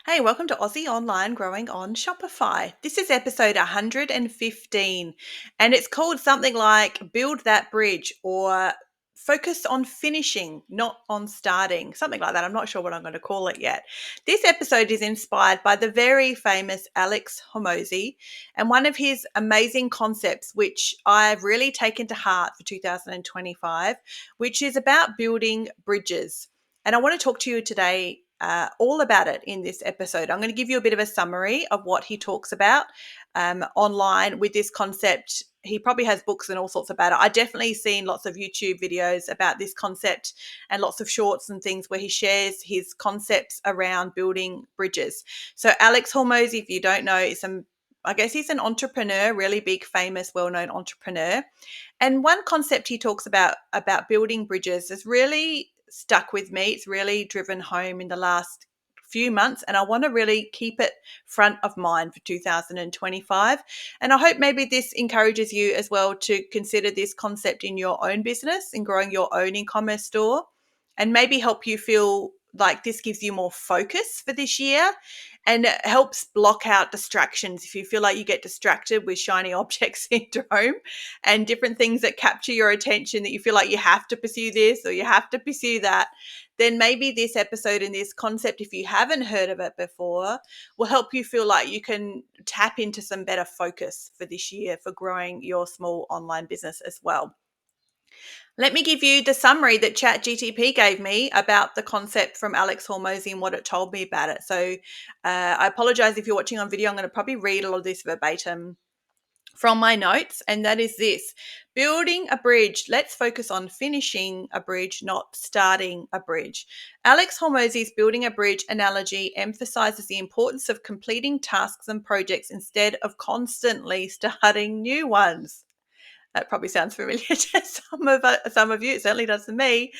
Hey, welcome to Aussie Online Growing on Shopify. This is episode 115, and it's called something like Build That Bridge or Focus on Finishing, Not on Starting, something like that. I'm not sure what I'm going to call it yet. This episode is inspired by the very famous Alex Hormozi and one of his amazing concepts, which I've really taken to heart for 2025, which is about building bridges. And I want to talk to you today all about it in this episode. I'm going to give you a bit of a summary of what he talks about online with this concept. He probably has books and all sorts about it. I definitely seen lots of YouTube videos about this concept and lots of shorts and things where he shares his concepts around building bridges. So Alex Hormozi, if you don't know, I guess he's an entrepreneur, really big, famous, well-known entrepreneur. And one concept he talks about building bridges is really stuck with me. It's really driven home in the last few months, and I want to really keep it front of mind for 2025. And I hope maybe this encourages you as well to consider this concept in your own business, in growing your own e-commerce store, and maybe help you feel like this gives you more focus for this year and it helps block out distractions. If you feel like you get distracted with shiny object syndrome and different things that capture your attention, that you feel like you have to pursue this or you have to pursue that, then maybe this episode and this concept, if you haven't heard of it before, will help you feel like you can tap into some better focus for this year for growing your small online business as well. Let me give you the summary that ChatGTP gave me about the concept from Alex Hormozi and what it told me about it. So I apologize if you're watching on video. I'm going to probably read all of this verbatim from my notes, and that is this: building a bridge. Let's focus on finishing a bridge, not starting a bridge. Alex Hormozi's building a bridge analogy emphasizes the importance of completing tasks and projects instead of constantly starting new ones. That probably sounds familiar to some of you. It certainly does to me.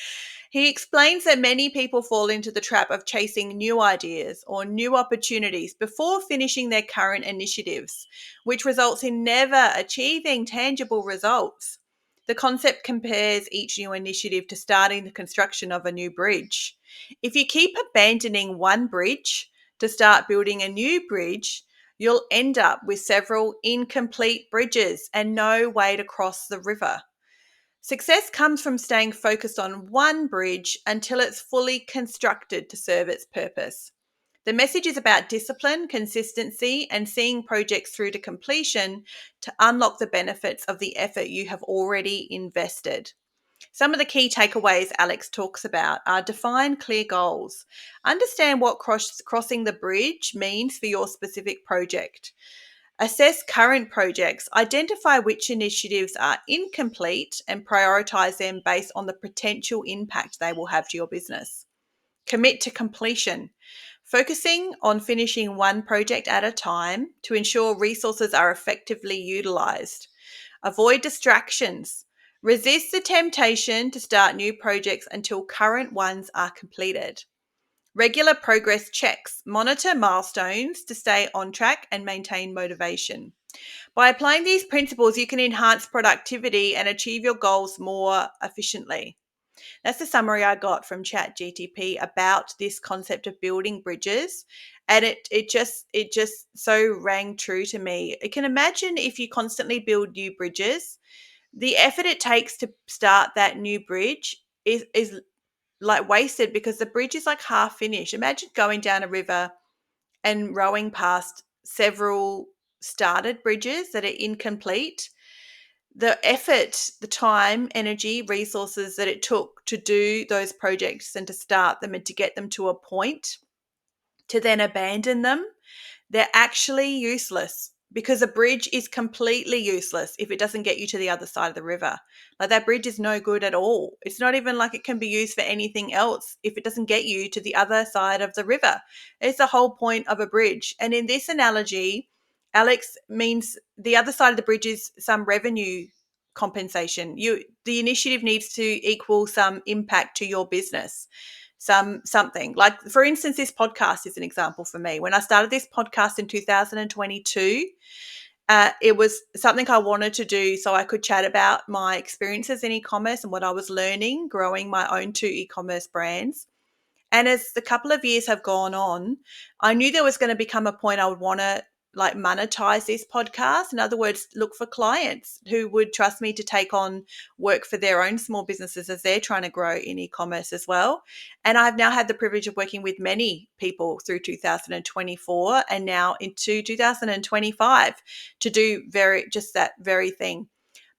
He explains that many people fall into the trap of chasing new ideas or new opportunities before finishing their current initiatives, which results in never achieving tangible results. The concept compares each new initiative to starting the construction of a new bridge. If you keep abandoning one bridge to start building a new bridge, you'll end up with several incomplete bridges and no way to cross the river. Success comes from staying focused on one bridge until it's fully constructed to serve its purpose. The message is about discipline, consistency, and seeing projects through to completion to unlock the benefits of the effort you have already invested. Some of the key takeaways Alex talks about are: define clear goals. Understand what crossing the bridge means for your specific project. Assess current projects. Identify which initiatives are incomplete and prioritize them based on the potential impact they will have to your business. Commit to completion. Focusing on finishing one project at a time to ensure resources are effectively utilized. Avoid distractions. Resist the temptation to start new projects until current ones are completed. Regular progress checks. Monitor milestones to stay on track and maintain motivation. By applying these principles, you can enhance productivity and achieve your goals more efficiently. That's the summary I got from ChatGTP about this concept of building bridges. And it just so rang true to me. I can imagine if you constantly build new bridges, the effort it takes to start that new bridge is like wasted because the bridge is like half finished. Imagine going down a river and rowing past several started bridges that are incomplete. The effort, the time, energy, resources that it took to do those projects and to start them and to get them to a point to then abandon them, they're actually useless because a bridge is completely useless if it doesn't get you to the other side of the river. Like that bridge is no good at all. It's not even like it can be used for anything else if it doesn't get you to the other side of the river. It's the whole point of a bridge. And in this analogy, Alex means the other side of the bridge is some revenue compensation. The initiative needs to equal some impact to your business, something. Like, for instance, this podcast is an example for me. When I started this podcast in 2022, it was something I wanted to do so I could chat about my experiences in e-commerce and what I was learning growing my own two e-commerce brands. And as the couple of years have gone on, I knew there was going to become a point I would want to like monetize this podcast. In other words, look for clients who would trust me to take on work for their own small businesses as they're trying to grow in e-commerce as well. And I've now had the privilege of working with many people through 2024 and now into 2025 to do just that very thing.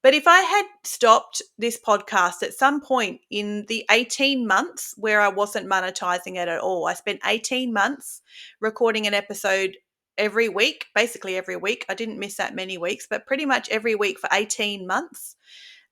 But if I had stopped this podcast at some point in the 18 months where I wasn't monetizing it at all, I spent 18 months recording an episode every week, basically every week. I didn't miss that many weeks, but pretty much every week for 18 months.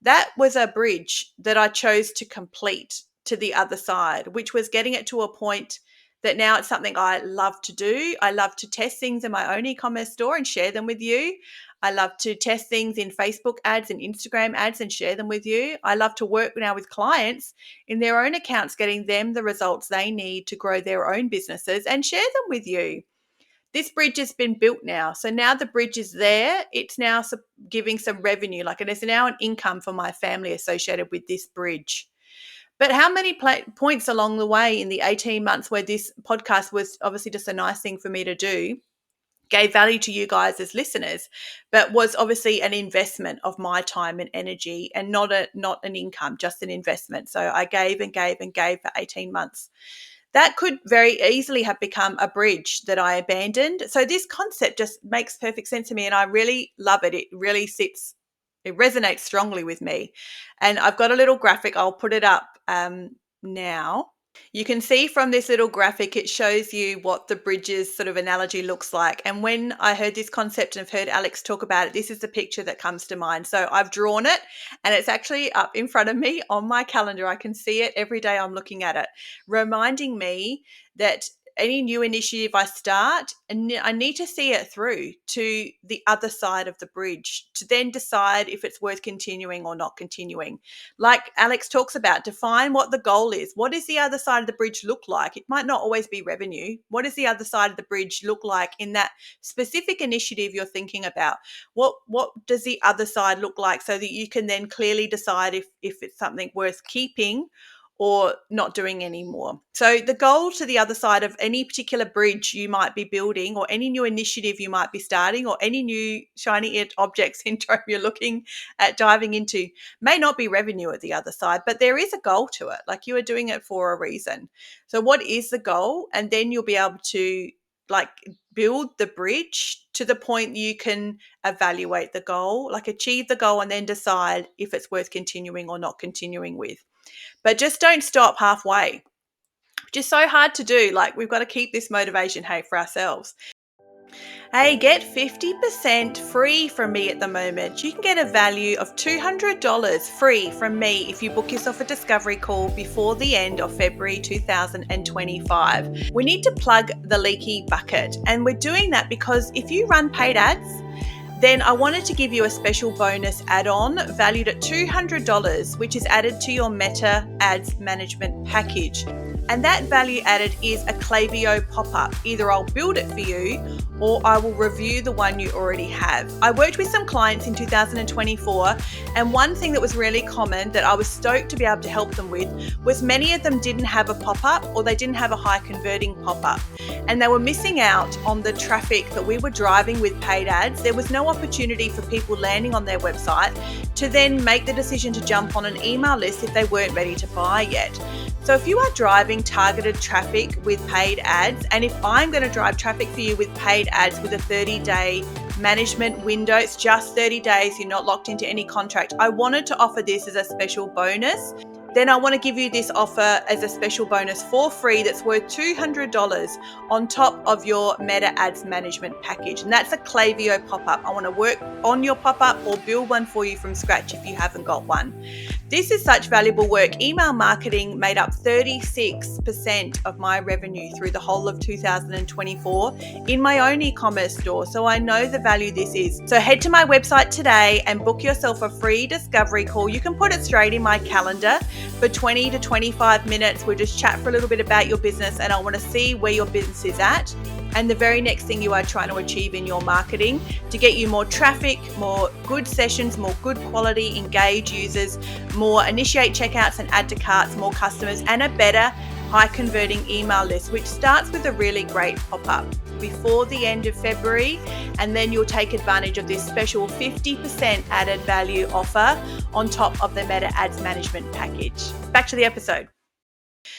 That was a bridge that I chose to complete to the other side, which was getting it to a point that now it's something I love to do. I love to test things in my own e-commerce store and share them with you. I love to test things in Facebook ads and Instagram ads and share them with you. I love to work now with clients in their own accounts, getting them the results they need to grow their own businesses and share them with you. This bridge has been built now. So now the bridge is there. It's now giving some revenue, like it is now an income for my family associated with this bridge. But how many points along the way in the 18 months where this podcast was obviously just a nice thing for me to do, gave value to you guys as listeners, but was obviously an investment of my time and energy and not an income, just an investment. So I gave and gave and gave for 18 months. That could very easily have become a bridge that I abandoned. So this concept just makes perfect sense to me and I really love it. It really it resonates strongly with me. And I've got a little graphic. I'll put it up now. You can see from this little graphic, it shows you what the bridges sort of analogy looks like. And when I heard this concept and I've heard Alex talk about it, this is the picture that comes to mind. So I've drawn it and it's actually up in front of me on my calendar. I can see it every day I'm looking at it, reminding me that any new initiative I start, and I need to see it through to the other side of the bridge to then decide if it's worth continuing or not continuing. Like Alex talks about, define what the goal is. What does the other side of the bridge look like? It might not always be revenue. What does the other side of the bridge look like in that specific initiative you're thinking about? What does the other side look like so that you can then clearly decide if it's something worth keeping or not doing anymore. So the goal to the other side of any particular bridge you might be building or any new initiative you might be starting or any new shiny object syndrome you're looking at diving into may not be revenue at the other side, but there is a goal to it. Like you are doing it for a reason. So what is the goal? And then you'll be able to like build the bridge to the point you can evaluate the goal, like achieve the goal and then decide if it's worth continuing or not continuing with. But just don't stop halfway. Just so hard to do. Like we've got to keep this motivation, for ourselves. Hey, get 50% free from me at the moment. You can get a value of $200 free from me if you book yourself a discovery call before the end of February 2025. We need to plug the leaky bucket, and we're doing that because if you run paid ads, then I wanted to give you a special bonus add-on valued at $200, which is added to your Meta Ads Management package. And that value added is a Klaviyo pop-up. Either I'll build it for you or I will review the one you already have. I worked with some clients in 2024, and one thing that was really common that I was stoked to be able to help them with was many of them didn't have a pop-up or they didn't have a high converting pop-up. And they were missing out on the traffic that we were driving with paid ads. There was no opportunity for people landing on their website to then make the decision to jump on an email list if they weren't ready to buy yet. So if you are driving targeted traffic with paid ads, and if I'm going to drive traffic for you with paid ads with a 30-day management window, it's just 30 days, you're not locked into any contract. I wanted to offer this as a special bonus. Then I want to give you this offer as a special bonus for free that's worth $200 on top of your Meta Ads Management package. And that's a Klaviyo pop-up. I want to work on your pop-up or build one for you from scratch if you haven't got one. This is such valuable work. Email marketing made up 36% of my revenue through the whole of 2024 in my own e-commerce store. So I know the value this is. So head to my website today and book yourself a free discovery call. You can put it straight in my calendar for 20 to 25 minutes. We'll just chat for a little bit about your business and I want to see where your business is at and the very next thing you are trying to achieve in your marketing to get you more traffic, more good sessions, more good quality, engaged users, more initiate checkouts and add to carts, more customers, and a better high converting email list, which starts with a really great pop-up before the end of February, and then you'll take advantage of this special 50% added value offer on top of the Meta Ads Management package. Back to the episode.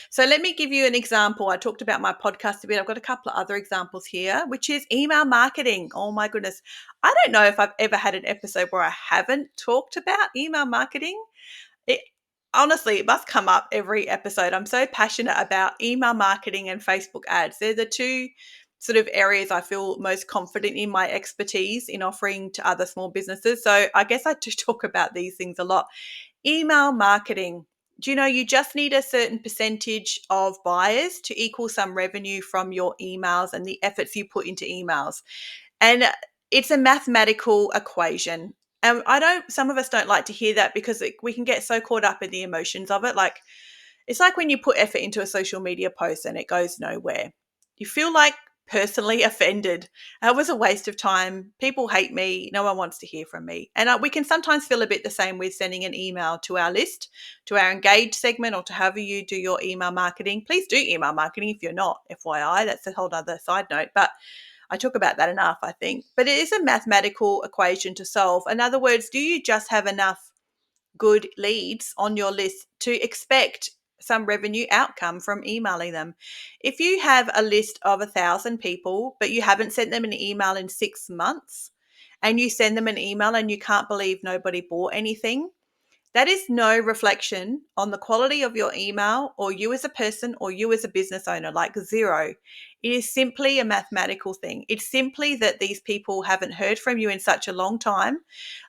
So let me give you an example. I talked about my podcast a bit. I've got a couple of other examples here, which is email marketing. Oh my goodness. I don't know if I've ever had an episode where I haven't talked about email marketing. It honestly, it must come up every episode. I'm so passionate about email marketing and Facebook ads. They're the two sort of areas I feel most confident in my expertise in offering to other small businesses. So I guess I do talk about these things a lot. Email marketing. Do you know you just need a certain percentage of buyers to equal some revenue from your emails and the efforts you put into emails? And it's a mathematical equation. And some of us don't like to hear that because we can get so caught up in the emotions of it. Like, it's like when you put effort into a social media post and it goes nowhere. You feel like personally offended. That was a waste of time. People hate me. No one wants to hear from me. And we can sometimes feel a bit the same with sending an email to our list, to our engaged segment, or to however you do your email marketing. Please do email marketing if you're not, FYI. That's a whole other side note. But I talk about that enough, I think. But it is a mathematical equation to solve. In other words, do you just have enough good leads on your list to expect some revenue outcome from emailing them? If you have a list of 1,000 people, but you haven't sent them an email in 6 months, and you send them an email and you can't believe nobody bought anything, that is no reflection on the quality of your email or you as a person or you as a business owner, like zero. It is simply a mathematical thing. It's simply that these people haven't heard from you in such a long time.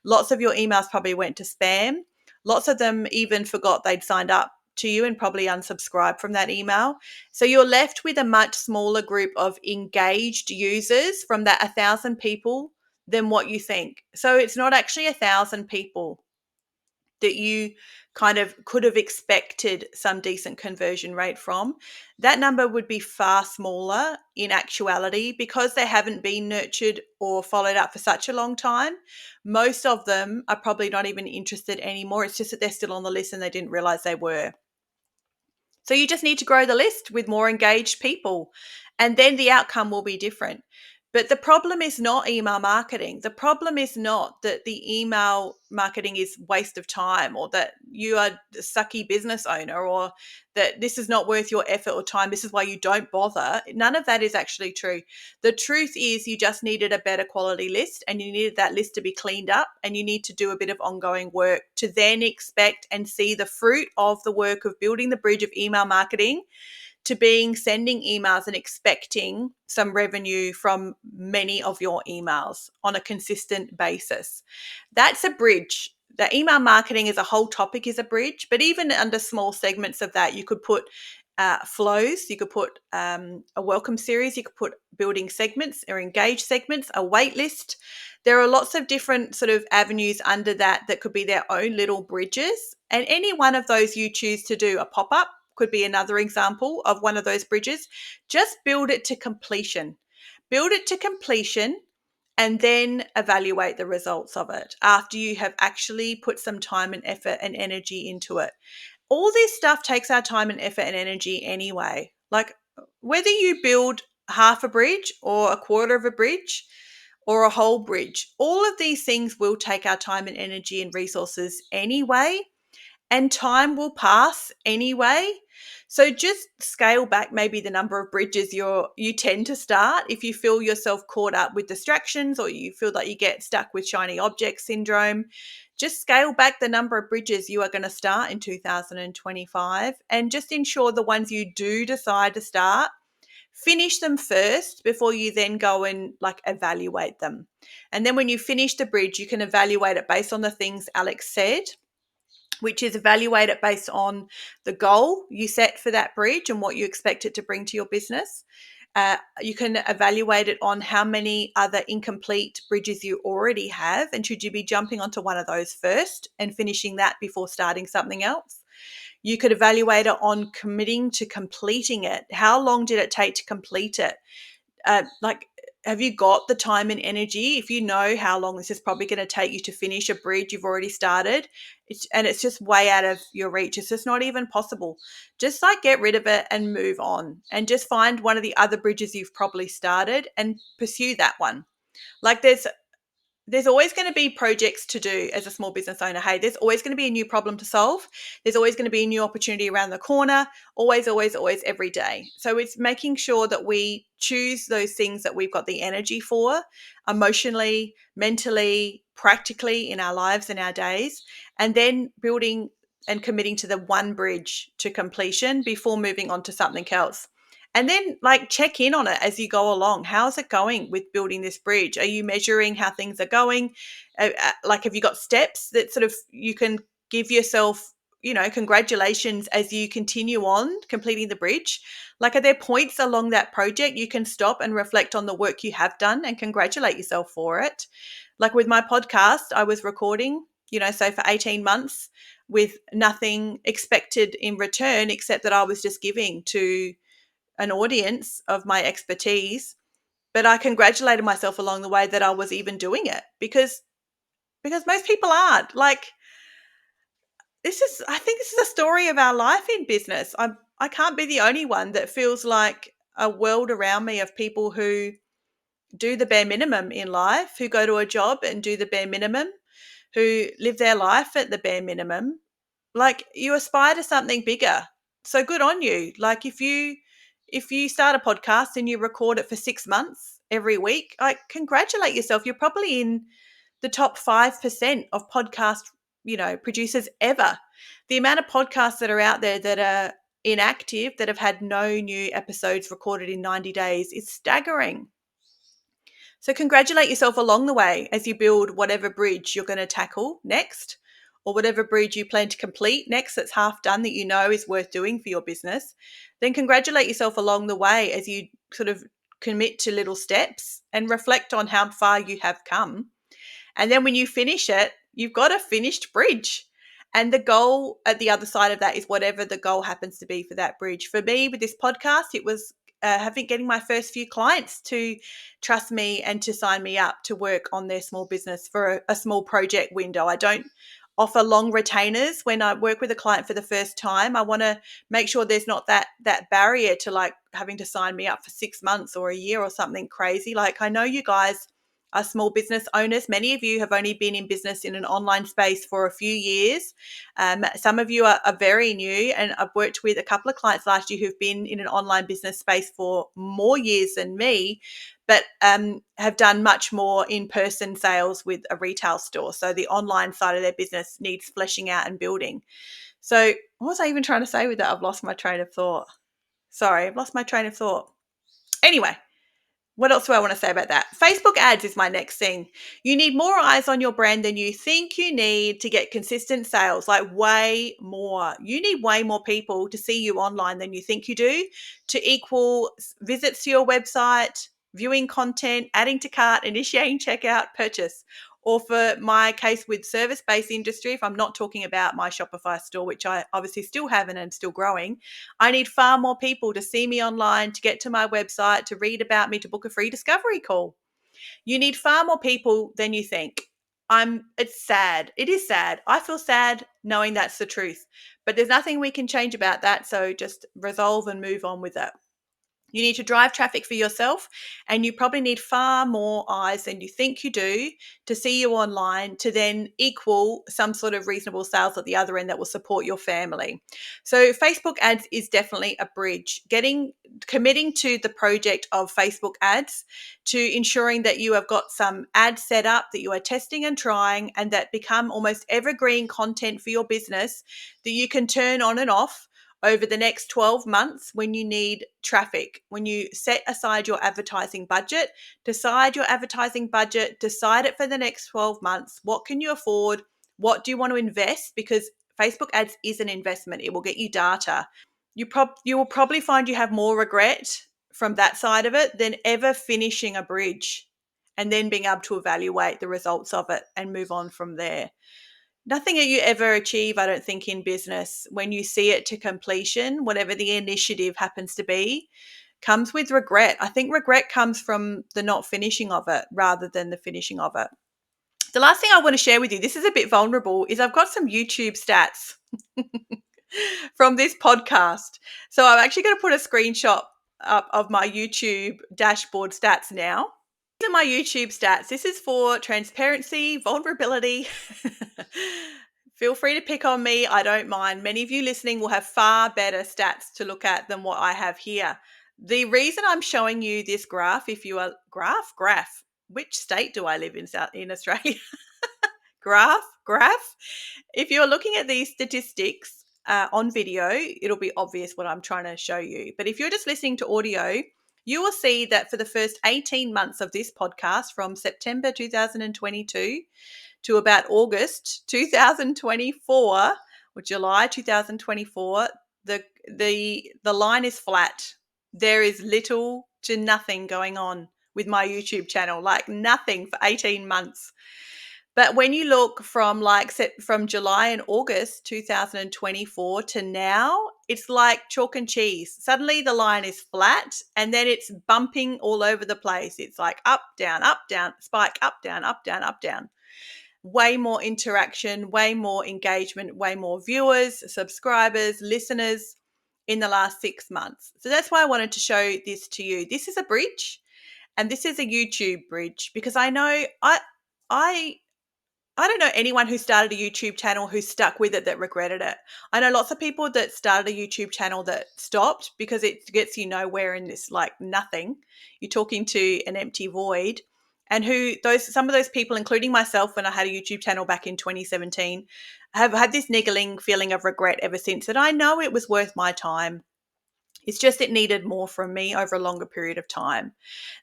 Lots of your emails probably went to spam. Lots of them even forgot they'd signed up to you and probably unsubscribed from that email. So you're left with a much smaller group of engaged users from that 1,000 people than what you think. So it's not actually 1,000 people that you kind of could have expected some decent conversion rate from. That number would be far smaller in actuality because they haven't been nurtured or followed up for such a long time. Most of them are probably not even interested anymore. It's just that they're still on the list and they didn't realize they were. So you just need to grow the list with more engaged people, and then the outcome will be different. But the problem is not email marketing. The problem is not that the email marketing is waste of time, or that you are a sucky business owner, or that this is not worth your effort or time. This is why you don't bother. None of that is actually true. The truth is you just needed a better quality list, and you needed that list to be cleaned up, and you need to do a bit of ongoing work to then expect and see the fruit of the work of building the bridge of email marketing to being sending emails and expecting some revenue from many of your emails on a consistent basis. That's a bridge. The email marketing as a whole topic is a bridge, but even under small segments of that, you could put flows, you could put a welcome series, you could put building segments or engage segments, a wait list. There are lots of different sort of avenues under that could be their own little bridges. And any one of those you choose to do, a pop-up could be another example of one of those bridges. Just build it to completion. Build it to completion and then evaluate the results of it after you have actually put some time and effort and energy into it. All this stuff takes our time and effort and energy anyway. Like, whether you build half a bridge or a quarter of a bridge or a whole bridge, all of these things will take our time and energy and resources anyway, and time will pass anyway. So just scale back maybe the number of bridges you tend to start if you feel yourself caught up with distractions, or you feel like you get stuck with shiny object syndrome. Just scale back the number of bridges you are going to start in 2025, and just ensure the ones you do decide to start, finish them first before you then go and evaluate them. And then when you finish the bridge, you can evaluate it based on the things Alex said, which is evaluate it based on the goal you set for that bridge and what you expect it to bring to your business. You can evaluate it on how many other incomplete bridges you already have, and should you be jumping onto one of those first and finishing that before starting something else. You could evaluate it on committing to completing it. How long did it take to complete it? have you got the time and energy? If you know how long this is probably going to take you to finish a bridge you've already started, it's just way out of your reach. It's just not even possible. Just like get rid of it and move on, and just find one of the other bridges you've probably started and pursue that one. Like there's always going to be projects to do as a small business owner. Hey, there's always going to be a new problem to solve. There's always going to be a new opportunity around the corner, always, always, always, every day. So it's making sure that we choose those things that we've got the energy for, emotionally, mentally, practically in our lives and our days, and then building and committing to the one bridge to completion before moving on to something else. And then like check in on it as you go along. How's it going with building this bridge? Are you measuring how things are going? Like, have you got steps that sort of you can give yourself, congratulations as you continue on completing the bridge? Like, are there points along that project you can stop and reflect on the work you have done and congratulate yourself for it? Like with my podcast, I was recording, so for 18 months with nothing expected in return except that I was just giving to an audience of my expertise, but I congratulated myself along the way that I was even doing it because most people aren't. Like, I think this is a story of our life in business. I can't be the only one that feels like a world around me of people who do the bare minimum in life, who go to a job and do the bare minimum, who live their life at the bare minimum. Like, you aspire to something bigger. So good on you. Like, if you start a podcast and you record it for 6 months every week, like, congratulate yourself. You're probably in the top 5% of podcast, producers ever. The amount of podcasts that are out there that are inactive, that have had no new episodes recorded in 90 days is staggering. So congratulate yourself along the way as you build whatever bridge you're going to tackle next, or whatever bridge you plan to complete next that's half done that you know is worth doing for your business. Then congratulate yourself along the way as you sort of commit to little steps and reflect on how far you have come. And then when you finish it, you've got a finished bridge. And the goal at the other side of that is whatever the goal happens to be for that bridge. For me, with this podcast, it was getting my first few clients to trust me and to sign me up to work on their small business for a small project window. I don't offer long retainers when I work with a client for the first time. I want to make sure there's not that barrier to like having to sign me up for 6 months or a year or something crazy. Like, I know you guys are small business owners. Many of you have only been in business in an online space for a few years. Some of you are very new, and I've worked with a couple of clients last year who've been in an online business space for more years than me, but have done much more in-person sales with a retail store. So the online side of their business needs fleshing out and building. So what was I even trying to say with that? I've lost my train of thought. Sorry, I've lost my train of thought. Anyway, what else do I want to say about that? Facebook ads is my next thing. You need more eyes on your brand than you think you need to get consistent sales, like way more. You need way more people to see you online than you think you do to equal visits to your website, viewing content, adding to cart, initiating checkout, purchase. Or for my case with service-based industry, if I'm not talking about my Shopify store, which I obviously still have and am still growing, I need far more people to see me online, to get to my website, to read about me, to book a free discovery call. You need far more people than you think. It's sad. It is sad. I feel sad knowing that's the truth, but there's nothing we can change about that. So just resolve and move on with it. You need to drive traffic for yourself, and you probably need far more eyes than you think you do to see you online to then equal some sort of reasonable sales at the other end that will support your family. So Facebook ads is definitely a bridge. Committing to the project of Facebook ads, to ensuring that you have got some ads set up that you are testing and trying and that become almost evergreen content for your business that you can turn on and off over the next 12 months when you need traffic. When you set aside your advertising budget, decide it for the next 12 months. What can you afford? What do you want to invest? Because Facebook ads is an investment. It will get you data. You will probably find you have more regret from that side of it than ever finishing a bridge and then being able to evaluate the results of it and move on from there. Nothing that you ever achieve, I don't think, in business, when you see it to completion, whatever the initiative happens to be, comes with regret. I think regret comes from the not finishing of it rather than the finishing of it. The last thing I want to share with you, this is a bit vulnerable, is I've got some YouTube stats from this podcast. So I'm actually going to put a screenshot up of my YouTube dashboard stats now. These are my YouTube stats. This is for transparency, vulnerability. Feel free to pick on me. I don't mind. Many of you listening will have far better stats to look at than what I have here. The reason I'm showing you this graph, if you are graph, which state do I live in Australia? graph. If you're looking at these statistics on video, it'll be obvious what I'm trying to show you. But if you're just listening to audio, you will see that for the first 18 months of this podcast, from September 2022 to about August 2024 or July 2024, the line is flat. There is little to nothing going on with my YouTube channel, like nothing for 18 months. But when you look from July and August 2024 to now, it's like chalk and cheese. Suddenly the line is flat and then it's bumping all over the place. It's like up, down, spike, up, down, up, down, up, down. Way more interaction, way more engagement, way more viewers, subscribers, listeners in the last 6 months. So that's why I wanted to show this to you. This is a bridge and this is a YouTube bridge, because I know I don't know anyone who started a YouTube channel who stuck with it that regretted it. I know lots of people that started a YouTube channel that stopped because it gets you nowhere in this, like, nothing. You're talking to an empty void. And some of those people, including myself when I had a YouTube channel back in 2017, have had this niggling feeling of regret ever since, that I know it was worth my time. It's just it needed more from me over a longer period of time.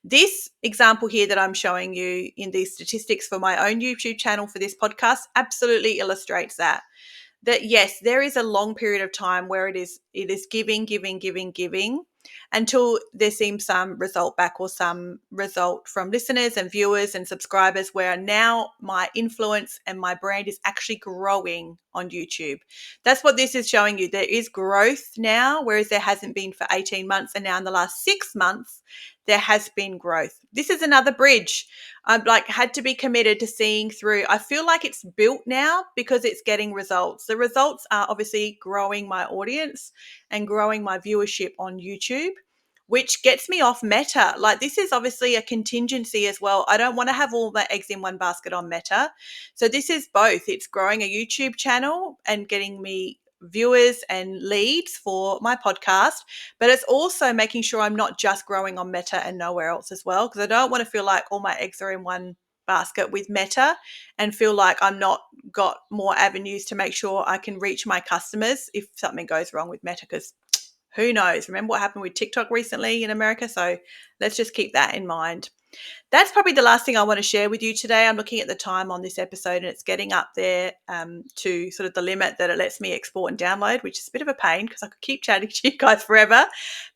This example here that I'm showing you in these statistics for my own YouTube channel for this podcast absolutely illustrates that yes, there is a long period of time where it is giving until there seems some result back or some result from listeners and viewers and subscribers, where now my influence and my brand is actually growing on YouTube. That's what this is showing you. There is growth now, whereas there hasn't been for 18 months. And now in the last 6 months, there has been growth. This is another bridge. I've had to be committed to seeing through. I feel like it's built now because it's getting results. The results are obviously growing my audience and growing my viewership on YouTube, which gets me off Meta. This is obviously a contingency as well. I don't want to have all my eggs in one basket on Meta. So this is both. It's growing a YouTube channel and getting me viewers and leads for my podcast, but it's also making sure I'm not just growing on Meta and nowhere else as well, because I don't want to feel like all my eggs are in one basket with Meta and feel like I'm not got more avenues to make sure I can reach my customers if something goes wrong with Meta, because who knows? Remember what happened with TikTok recently in America? So let's just keep that in mind. That's probably the last thing I want to share with you today. I'm looking at the time on this episode and it's getting up there to sort of the limit that it lets me export and download, which is a bit of a pain because I could keep chatting to you guys forever.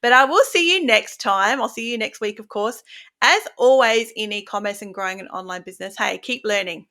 But I will see you next time. I'll see you next week, of course. As always, in e-commerce and growing an online business, hey, keep learning.